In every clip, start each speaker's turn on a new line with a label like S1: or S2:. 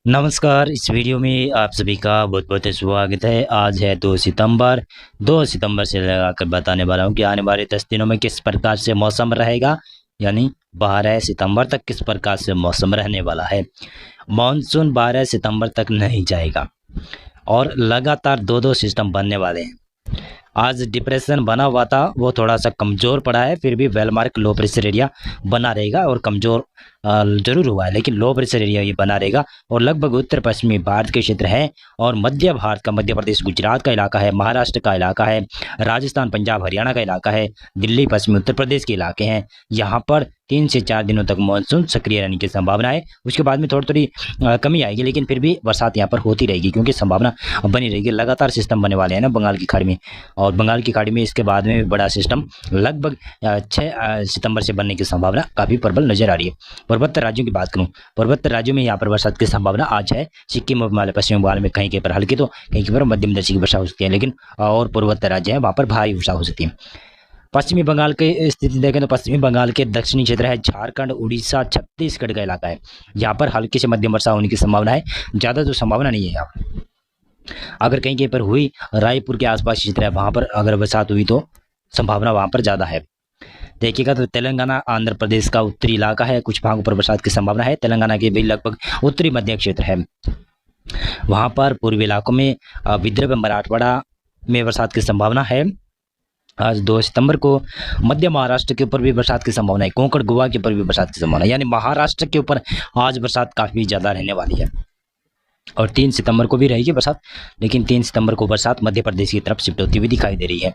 S1: नमस्कार। इस वीडियो में आप सभी का बहुत बहुत स्वागत है। आज है 2 सितंबर। 2 सितंबर से लगाकर बताने वाला हूँ कि आने वाले 10 दिनों में किस प्रकार से मौसम रहेगा, यानी 12 सितंबर तक किस प्रकार से मौसम रहने वाला है। मानसून 12 सितंबर तक नहीं जाएगा और लगातार दो दो सिस्टम बनने वाले हैं। आज डिप्रेशन बना हुआ था, वो थोड़ा सा कमज़ोर पड़ा है, फिर भी वेलमार्क लो प्रेशर एरिया बना रहेगा और कमज़ोर जरूर हुआ है, लेकिन लो प्रेशर एरिया ये बना रहेगा और लगभग उत्तर पश्चिमी भारत के क्षेत्र है और मध्य भारत का, मध्य प्रदेश गुजरात का इलाका है, महाराष्ट्र का इलाका है, राजस्थान पंजाब हरियाणा का इलाका है, दिल्ली पश्चिमी उत्तर प्रदेश के इलाके हैं। यहाँ पर 3 से 4 दिनों तक मानसून सक्रिय रहने की संभावना है। उसके बाद में थोड़ी थोड़ी कमी आएगी, लेकिन फिर भी बरसात यहाँ पर होती रहेगी क्योंकि संभावना बनी रहेगी। लगातार सिस्टम बनने वाले हैं ना बंगाल की खाड़ी में, और बंगाल की खाड़ी में इसके बाद में बड़ा सिस्टम लगभग 6 सितंबर से बनने की संभावना काफ़ी प्रबल नजर आ रही है। पर्वत राज्यों की बात करूं, पर्वत राज्यों में यहाँ पर बरसात की संभावना आज है। सिक्किम और हिमालय पश्चिम बंगाल में कहीं कहीं पर हल्की तो कहीं कहीं पर मध्यम दर्जे की वर्षा हो सकती है, लेकिन और पूर्वोत्तर राज्य है वहाँ पर भारी वर्षा हो सकती है। पश्चिमी बंगाल की स्थिति देखें तो पश्चिमी बंगाल के दक्षिणी क्षेत्र है, झारखंड, उड़ीसा, छत्तीसगढ़ का इलाका है। यहाँ पर हल्की से मध्यम वर्षा होने की संभावना है, ज़्यादा तो संभावना नहीं है। यहाँ पर अगर कहीं कहीं पर हुई, रायपुर के आसपास क्षेत्र है वहाँ पर अगर बरसात हुई तो संभावना वहाँ पर ज़्यादा है। देखिएगा तो तेलंगाना आंध्र प्रदेश का उत्तरी इलाका है, कुछ भागों पर बरसात की संभावना है। तेलंगाना के भी लगभग उत्तरी मध्य क्षेत्र है, वहाँ पर पूर्वी इलाकों में विदर्भ मराठवाड़ा में बरसात की संभावना है। आज 2 सितंबर को मध्य महाराष्ट्र के ऊपर भी बरसात की संभावना है, कोंकण गोवा के ऊपर भी बरसात की संभावना है, यानी महाराष्ट्र के ऊपर आज बरसात काफ़ी ज़्यादा रहने वाली है। और 3 सितंबर को भी रहेगी बरसात, लेकिन 3 सितंबर को बरसात मध्य प्रदेश की तरफ शिफ्ट होती हुई दिखाई दे रही है।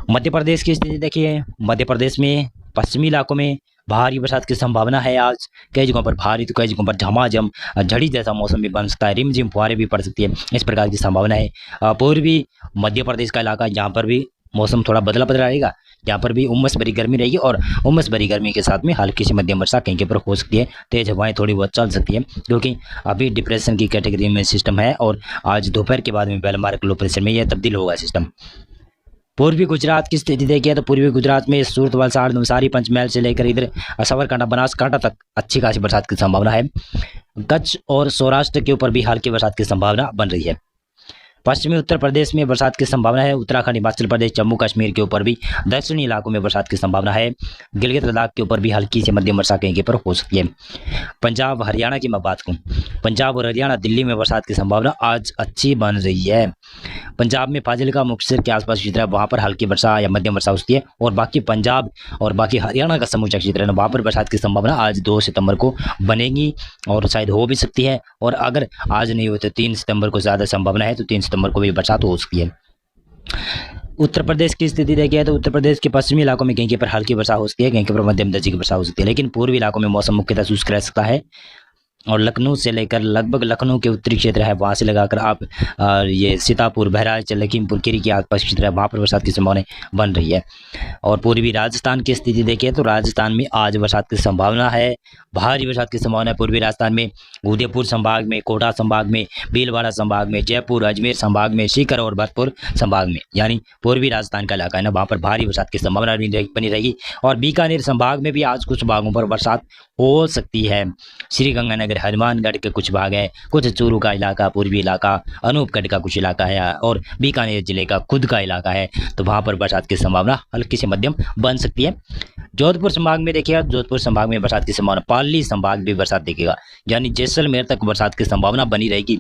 S1: मध्य प्रदेश की स्थिति देखिए, मध्य प्रदेश में पश्चिमी इलाकों में भारी बरसात की संभावना है। आज कई जगहों पर भारी तो कई जगहों पर झमाझम झड़ी जैसा मौसम भी बन सकता है, रिमझिम फुहारें भी पड़ सकती है, इस प्रकार की संभावना है। पूर्वी मध्य प्रदेश का इलाका, जहाँ पर भी मौसम थोड़ा बदला बदला रहेगा, यहाँ पर भी उमस भरी गर्मी रहेगी और उमस भरी गर्मी के साथ में हल्की सी मध्यम वर्षा कहीं के पर हो सकती है। तेज हवाएं थोड़ी बहुत चल सकती है क्योंकि अभी डिप्रेशन की कैटेगरी में सिस्टम है और आज दोपहर के बाद में वेलमार्क लो प्रेशर में यह तब्दील होगा सिस्टम। पूर्वी गुजरात की स्थिति देखिए तो पूर्वी गुजरात में सूरत, वलसाड़, नवसारी, पंचमहल से लेकर इधर साबरकांठा, बनासकांठा तक अच्छी खासी बरसात की संभावना है। कच्छ और सौराष्ट्र के ऊपर भी हल्की बरसात की संभावना बन रही है। पश्चिमी उत्तर प्रदेश में बरसात की संभावना है। उत्तराखंड, हिमाचल प्रदेश, जम्मू कश्मीर के ऊपर भी, दक्षिणी इलाकों में बरसात की संभावना है। गिलगित लद्दाख के ऊपर भी हल्की से मध्यम वर्षा कहीं पर हो सकती है। पंजाब हरियाणा की मैं बात करूं, पंजाब और हरियाणा, दिल्ली में बरसात की संभावना आज अच्छी बन रही है। पंजाब में फाजिलका, मुक्तसर के आसपास क्षेत्र है, वहाँ पर हल्की वर्षा या मध्यम वर्षा हो सकती है, और बाकी पंजाब और बाकी हरियाणा का समूचा क्षेत्र है वहाँ पर बरसात की संभावना आज 2 सितंबर को बनेगी और शायद हो भी सकती है। और अगर आज नहीं हो तो 3 सितंबर को ज़्यादा संभावना है, तो 3 सितंबर को भी बरसात हो सकती है। उत्तर प्रदेश की स्थिति देखिए तो उत्तर प्रदेश के पश्चिमी इलाकों में कहीं पर हल्की वर्षा हो सकती है, कहीं पर मध्यम दर्जे की वर्षा हो सकती है, लेकिन पूर्वी इलाकों में मौसम मुख्यतः शुष्क रह सकता है। और लखनऊ से लेकर लगभग लखनऊ के उत्तरी क्षेत्र है, वहाँ से लगाकर आप ये सीतापुर, बहराइच, लखीमपुर खीरी के आसपास क्षेत्र है, वहाँ पर बरसात की संभावना बन रही है। और पूर्वी राजस्थान की स्थिति देखिए तो राजस्थान में आज बरसात की संभावना है, भारी बरसात की संभावना है। पूर्वी राजस्थान में उदयपुर संभाग में, कोटा संभाग में, भीलवाड़ा संभाग में, जयपुर, अजमेर संभाग में, सीकर और भरतपुर संभाग में, यानी पूर्वी राजस्थान का इलाका है ना, वहाँ पर भारी बरसात की संभावना बनी रहेगी। और बीकानेर संभाग में भी आज कुछ भागों पर बरसात हो सकती है। श्रीगंगानगर, हनुमानगढ़ के कुछ भाग है, कुछ चूरू का इलाका, पूर्वी इलाका, अनूपगढ़ का कुछ इलाका है और बीकानेर जिले का खुद का इलाका है, तो वहाँ पर बरसात की संभावना हल्की से मध्यम बन सकती है। जोधपुर संभाग में देखिएगा, जोधपुर संभाग में बरसात की संभावना, पाली संभाग भी बरसात दिखेगा, यानी जैसलमेर तक बरसात की संभावना बनी रहेगी।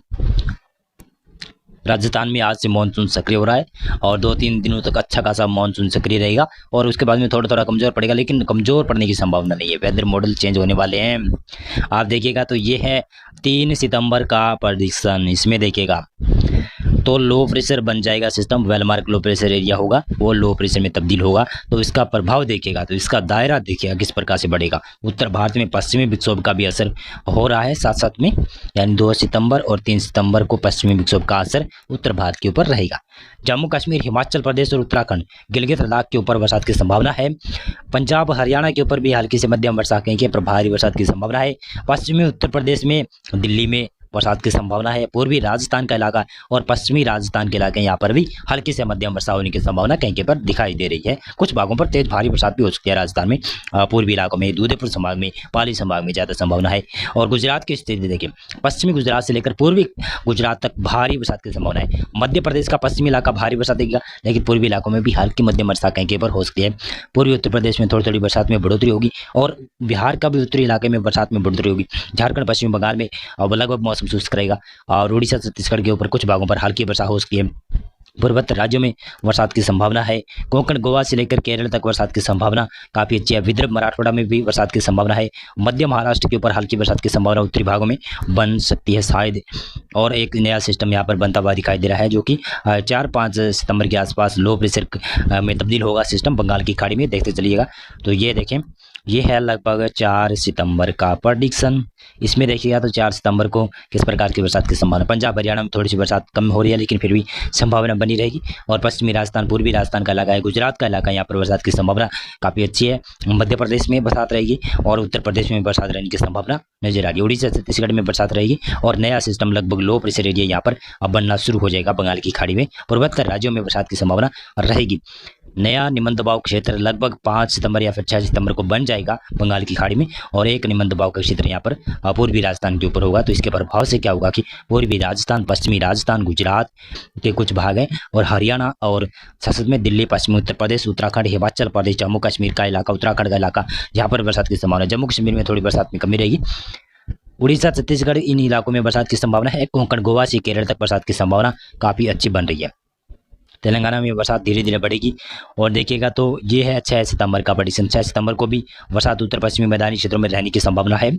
S1: राजस्थान में आज से मानसून सक्रिय हो रहा है और 2-3 दिनों तक अच्छा खासा मानसून सक्रिय रहेगा और उसके बाद में थोड़ा थोड़ा कमज़ोर पड़ेगा, लेकिन कमज़ोर पड़ने की संभावना नहीं है। वेदर मॉडल चेंज होने वाले हैं, आप देखिएगा तो ये है 3 सितंबर का प्रेडिक्शन। इसमें देखिएगा तो लो प्रेशर बन जाएगा system, well-marked low pressure area होगा, वो लो प्रेशर में तब्दील होगा, तो इसका प्रभाव देखिएगा तो इसका दायरा देखिएगा किस प्रकार से बढ़ेगा। उत्तर भारत में पश्चिमी विक्षोभ का भी असर हो रहा है साथ साथ में, यानी 2 सितंबर और 3 सितंबर को पश्चिमी विक्षोभ का असर उत्तर भारत के ऊपर रहेगा। जम्मू कश्मीर, हिमाचल प्रदेश और उत्तराखंड, गिलगित लद्दाख के ऊपर बरसात की संभावना है। पंजाब हरियाणा के ऊपर भी हल्की से मध्यम वर्षा, कहीं के पर भारी बरसात की संभावना है। पश्चिमी उत्तर प्रदेश में, दिल्ली में बरसात की संभावना है। पूर्वी राजस्थान का इलाका और पश्चिमी राजस्थान के इलाके यहाँ पर भी हल्की से मध्यम वर्षा होने की संभावना कहीं कहीं पर दिखाई दे रही है। कुछ भागों पर तेज भारी बरसात भी हो सकती है राजस्थान में, पूर्वी इलाकों में, उदयपुर संभाग में, पाली संभाग में ज़्यादा संभावना है। और गुजरात की स्थिति देखिए, पश्चिमी गुजरात से लेकर पूर्वी गुजरात तक भारी बरसात की संभावना है। मध्य प्रदेश का पश्चिमी इलाका भारी बरसात देगा, लेकिन पूर्वी इलाकों में भी हल्की मध्यम वर्षा कहीं कहीं पर हो सकती है। पूर्वी उत्तर प्रदेश में थोड़ी थोड़ी बरसात में बढ़ोतरी होगी और बिहार का भी उत्तरी इलाके में बरसात में बढ़ोतरी होगी। झारखंड पश्चिम बंगाल में लगभग मौसम शुष्क रहेगा और उड़ीसा छत्तीसगढ़ के ऊपर कुछ भागों पर हल्की वर्षा हो सकती है। पूर्वोत्तर राज्यों में बरसात की संभावना है। कोंकण गोवा से लेकर केरल तक बरसात की संभावना काफ़ी अच्छी है। विदर्भ मराठवाड़ा में भी बरसात की संभावना है। मध्य महाराष्ट्र के ऊपर हल्की बरसात की संभावना उत्तरी भागों में बन सकती है शायद। और एक नया सिस्टम यहाँ पर बनता हुआ दिखाई दे रहा है, जो कि 4-5 सितंबर के आसपास लो प्रेशर में तब्दील होगा सिस्टम बंगाल की खाड़ी में, देखते चलिएगा। तो ये देखें, ये है लगभग 4 सितंबर का प्रेडिक्शन। इसमें देखिएगा तो 4 सितंबर को किस प्रकार की बरसात की संभावना। पंजाब हरियाणा में थोड़ी सी बरसात कम हो रही है, लेकिन फिर भी संभावना बनी रहेगी। और पश्चिमी राजस्थान, पूर्वी राजस्थान का इलाका है, गुजरात का इलाका, यहाँ पर बरसात की संभावना काफ़ी अच्छी है। मध्य प्रदेश में बरसात रहेगी और उत्तर प्रदेश में बरसात रहने की संभावना नजर आ रही है। उड़ीसा छत्तीसगढ़ में बरसात रहेगी और नया सिस्टम लगभग लो प्रेशर एरिया यहाँ पर अब बनना शुरू हो जाएगा बंगाल की खाड़ी में। पूर्वोत्तर राज्यों में बरसात की संभावना रहेगी। नया निम्न दबाव क्षेत्र लगभग 5 सितंबर या फिर 6 सितंबर को बन जाएगा बंगाल की खाड़ी में और एक निम्न दबाव का क्षेत्र यहाँ पर पूर्वी राजस्थान के ऊपर होगा। तो इसके प्रभाव से क्या होगा कि पूर्वी राजस्थान, पश्चिमी राजस्थान, गुजरात के कुछ भाग हैं और हरियाणा और साथ में दिल्ली, पश्चिमी उत्तर प्रदेश, उत्तराखंड, हिमाचल प्रदेश, जम्मू कश्मीर का इलाका, उत्तराखंड का इलाका, यहाँ पर बरसात की संभावना। जम्मू कश्मीर में थोड़ी बरसात में कमी रहेगी। उड़ीसा, छत्तीसगढ़, इन इलाकों में बरसात की संभावना है। कोंकण गोवा से केरल तक बरसात की संभावना काफ़ी अच्छी बन रही है। तेलंगाना में बरसात धीरे धीरे बढ़ेगी और देखिएगा तो ये है 6 सितंबर का प्रेडिक्शन। 6 सितंबर को भी बरसात उत्तर पश्चिमी मैदानी क्षेत्रों में रहने की संभावना है।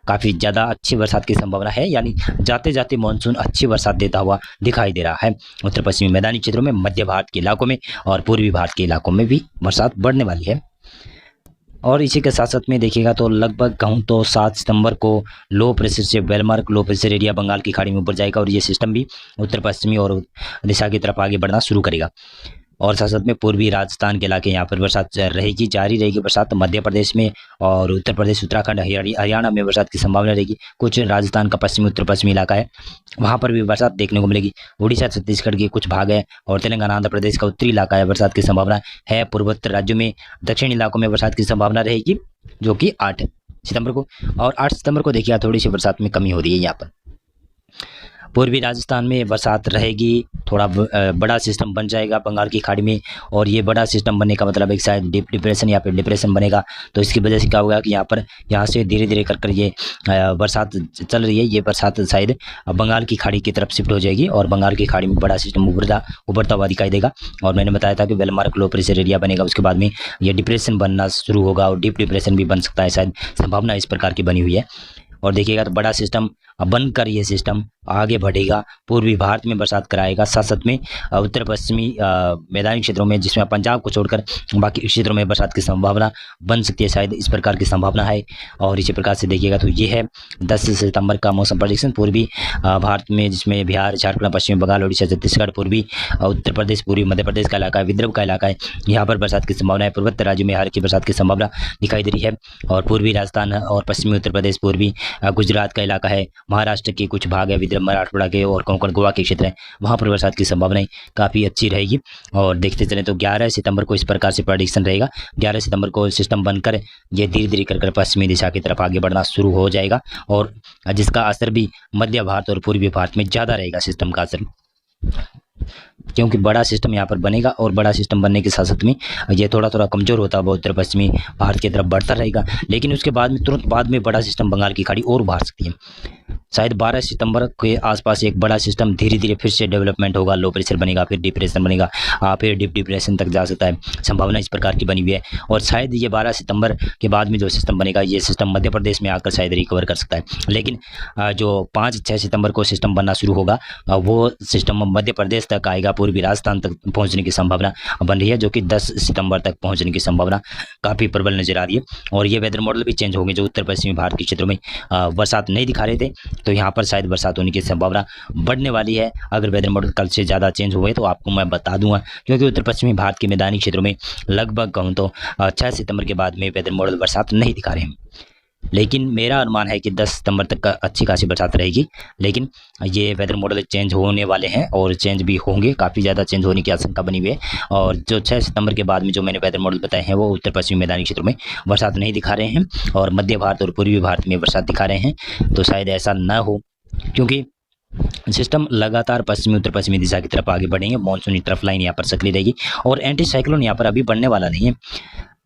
S1: काफ़ी ज़्यादा अच्छी बरसात की संभावना है, यानी जाते जाते मानसून अच्छी बरसात देता हुआ दिखाई दे रहा है। उत्तर पश्चिमी मैदानी क्षेत्रों में, मध्य भारत के इलाकों में और पूर्वी भारत के इलाकों में भी बरसात बढ़ने वाली है। और इसी के साथ साथ में देखिएगा तो लगभग कहूँ तो 7 सितंबर को लो प्रेशर से well marked low pressure area Bengal की खाड़ी में ऊपर जाएगा और ये सिस्टम भी उत्तर पश्चिमी और दिशा की तरफ आगे बढ़ना शुरू करेगा। और साथ साथ में पूर्वी राजस्थान के इलाके यहाँ पर बरसात रहेगी, जारी रहेगी बरसात। मध्य प्रदेश में और उत्तर प्रदेश, उत्तराखंड, हरियाणा में बरसात की संभावना रहेगी। कुछ राजस्थान का पश्चिमी उत्तर पश्चिमी इलाका है, वहाँ पर भी बरसात देखने को मिलेगी। उड़ीसा, छत्तीसगढ़ के कुछ भाग है और तेलंगाना, आंध्र प्रदेश का उत्तरी इलाका है, बरसात की संभावना है। पूर्वोत्तर राज्यों में, दक्षिणी इलाकों में बरसात की संभावना रहेगी, जो कि 8 सितंबर को। और 8 सितंबर को देखिए थोड़ी सी बरसात में कमी हो रही है यहाँ पर। पूर्वी राजस्थान में बरसात रहेगी, थोड़ा बड़ा सिस्टम बन जाएगा बंगाल की खाड़ी में और ये बड़ा सिस्टम बनने का मतलब एक शायद डीप डिप्रेशन या फिर डिप्रेशन बनेगा। तो इसकी वजह से क्या होगा कि यहाँ से धीरे धीरे कर ये बरसात चल रही है, ये बरसात शायद बंगाल की खाड़ी की तरफ शिफ्ट हो जाएगी और बंगाल की खाड़ी में बड़ा सिस्टम उभरता हुआ दिखाई देगा। और मैंने बताया था कि वेलमार्क लो प्रेशर एरिया बनेगा, उसके बाद में ये डिप्रेशन बनना शुरू होगा और डीप डिप्रेशन भी बन सकता है, शायद संभावना इस प्रकार की बनी हुई है। और देखिएगा तो बड़ा सिस्टम बनकर ये सिस्टम आगे बढ़ेगा, पूर्वी भारत में बरसात कराएगा। साथ साथ में उत्तर पश्चिमी मैदानी क्षेत्रों में, जिसमें पंजाब को छोड़कर बाकी क्षेत्रों में बरसात की संभावना बन सकती है, शायद इस प्रकार की संभावना है। और इसी प्रकार से देखिएगा तो ये है 10 सितंबर का मौसम प्रेडिक्शन। पूर्वी भारत में, जिसमें बिहार, झारखंड, पश्चिम बंगाल, उड़ीसा, छत्तीसगढ़, पूर्वी उत्तर प्रदेश, पूर्वी मध्य प्रदेश का इलाका है, विदर्भ का इलाका है, यहाँ पर बरसात की संभावना है। पूर्वोत्तर राज्यों में हल्की बरसात की संभावना दिखाई दे रही है। और पूर्वी राजस्थान और पश्चिमी उत्तर प्रदेश, पूर्वी गुजरात का इलाका है, महाराष्ट्र के कुछ भाग है, विदर्भ, मराठवाड़ा के और कोंकण गोवा के क्षेत्र हैं, वहाँ पर बरसात की संभावनाएं काफ़ी अच्छी रहेगी। और देखते चलें तो 11 सितंबर को इस प्रकार से प्रेडिक्शन रहेगा। 11 सितंबर को सिस्टम बनकर ये धीरे धीरे कर पश्चिमी दिशा की तरफ आगे बढ़ना शुरू हो जाएगा और जिसका असर भी मध्य भारत और पूर्वी भारत में ज़्यादा रहेगा सिस्टम का असर, क्योंकि बड़ा सिस्टम यहाँ पर बनेगा और बड़ा सिस्टम बनने के साथ साथ में ये थोड़ा थोड़ा कमज़ोर होता हुआ उत्तर पश्चिमी भारत की तरफ बढ़ता रहेगा। लेकिन उसके बाद में तुरंत बाद में बड़ा सिस्टम बंगाल की खाड़ी और उभार सकती है। शायद 12 सितंबर के आसपास एक बड़ा सिस्टम धीरे धीरे फिर से डेवलपमेंट होगा, लो प्रेशर बनेगा, फिर डिप्रेशन बनेगा, फिर डीप डिप्रेशन तक जा सकता है, संभावना इस प्रकार की बनी हुई है। और शायद ये 12 सितंबर के बाद में जो सिस्टम बनेगा, ये सिस्टम मध्य प्रदेश में आकर शायद रिकवर कर सकता है। लेकिन जो 5-6 सितंबर को सिस्टम बनना शुरू होगा, वो सिस्टम मध्य प्रदेश तक आएगा, पूर्वी राजस्थान तक पहुँचने की संभावना बन रही है, जो कि 10 सितंबर तक पहुँचने की संभावना काफ़ी प्रबल नजर आ रही है। और ये वेदर मॉडल भी चेंज होंगे, जो उत्तर पश्चिमी भारत के क्षेत्रों में बरसात नहीं दिखा रहे थे, तो यहाँ पर शायद बरसात होने की संभावना बढ़ने वाली है। अगर वेदर मॉडल कल से ज़्यादा चेंज हुए तो आपको मैं बता दूंगा, क्योंकि उत्तर पश्चिमी भारत के मैदानी क्षेत्रों में लगभग कहूँ तो 6 सितंबर के बाद में वेदर मॉडल बरसात नहीं दिखा रहे हैं। लेकिन मेरा अनुमान है कि 10 सितंबर तक का अच्छी खासी बरसात रहेगी। लेकिन ये वेदर मॉडल चेंज होने वाले हैं और चेंज भी होंगे, काफ़ी ज़्यादा चेंज होने की आशंका बनी हुई है। और जो 6 सितंबर के बाद में जो मैंने वेदर मॉडल बताए हैं वो उत्तर पश्चिमी मैदानी क्षेत्रों में बरसात नहीं दिखा रहे हैं और मध्य भारत और पूर्वी भारत में बरसात दिखा रहे हैं। तो शायद ऐसा न हो, क्योंकि सिस्टम लगातार पश्चिमी उत्तर पश्चिमी दिशा की तरफ आगे बढ़ेंगे। मानसूनी ट्रफ लाइन यहाँ पर सक्रिय रहेगी और एंटी साइक्लोन यहाँ पर अभी बढ़ने वाला नहीं है।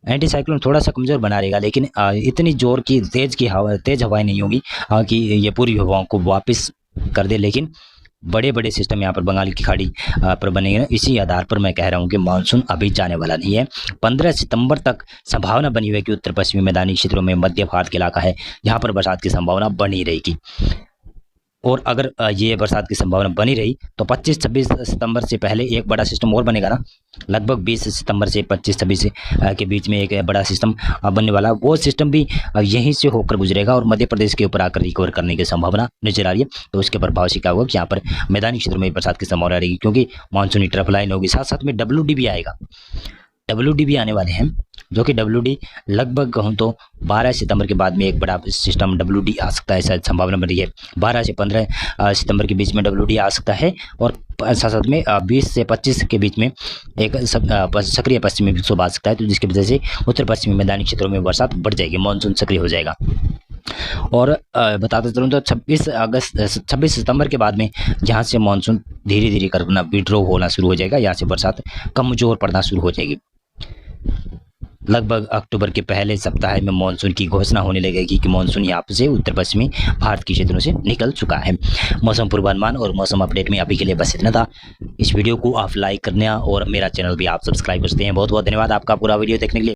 S1: एंटी साइक्लोन थोड़ा सा कमज़ोर बना रहेगा, लेकिन इतनी जोर की तेज हवाएं नहीं होगी कि ये पूरी हवाओं को वापस कर दे। लेकिन बड़े बड़े सिस्टम यहाँ पर बंगाल की खाड़ी पर बनेंगे। इसी आधार पर मैं कह रहा हूँ कि मानसून अभी जाने वाला नहीं है। 15 सितंबर तक संभावना बनी हुई है कि उत्तर पश्चिमी मैदानी क्षेत्रों में मध्य भारत के इलाका है, यहाँ पर बरसात की संभावना बनी रहेगी। और अगर ये बरसात की संभावना बनी रही तो 25-26 सितंबर से पहले एक बड़ा सिस्टम और बनेगा ना, लगभग 20 सितंबर से 25-26 के बीच में एक बड़ा सिस्टम बनने वाला। वो सिस्टम भी यहीं से होकर गुजरेगा और मध्य प्रदेश के ऊपर आकर रिकवर करने की संभावना नजर आ रही है। तो उसके प्रभाव से क्या होगा कि यहाँ पर मैदानी क्षेत्रों में बरसात की संभावना रहेगी, क्योंकि मानसूनी ट्रफ लाइन होगी। साथ साथ में WD भी आएगा, WD भी आने वाले हैं, जो कि WD लगभग कहूँ तो 12 सितंबर के बाद में एक बड़ा सिस्टम WD आ सकता है, शायद संभावना बन रही है। 12 से 15 सितंबर के बीच में WD आ सकता है और साथ साथ में 20 से 25 के बीच में एक सक्रिय पश्चिमी विक्षोभ आ सकता है, तो जिसकी वजह से उत्तर पश्चिमी मैदानी क्षेत्रों में बरसात बढ़ जाएगी, मानसून सक्रिय हो जाएगा। और बताते चलूँ तो 26 सितंबर के बाद में यहाँ से मानसून धीरे धीरे करना विड्रॉ होना शुरू हो जाएगा, यहाँ से बरसात कमजोर पड़ना शुरू हो जाएगी। लगभग अक्टूबर के पहले सप्ताह में मानसून की घोषणा होने लगेगी कि मानसून यहाँ से उत्तर पश्चिमी भारत के क्षेत्रों से निकल चुका है। मौसम पूर्वानुमान और मौसम अपडेट में अभी के लिए बस इतना था। इस वीडियो को आप लाइक करना और मेरा चैनल भी आप सब्सक्राइब कर सकते हैं। बहुत बहुत धन्यवाद आपका पूरा वीडियो देखने के लिए।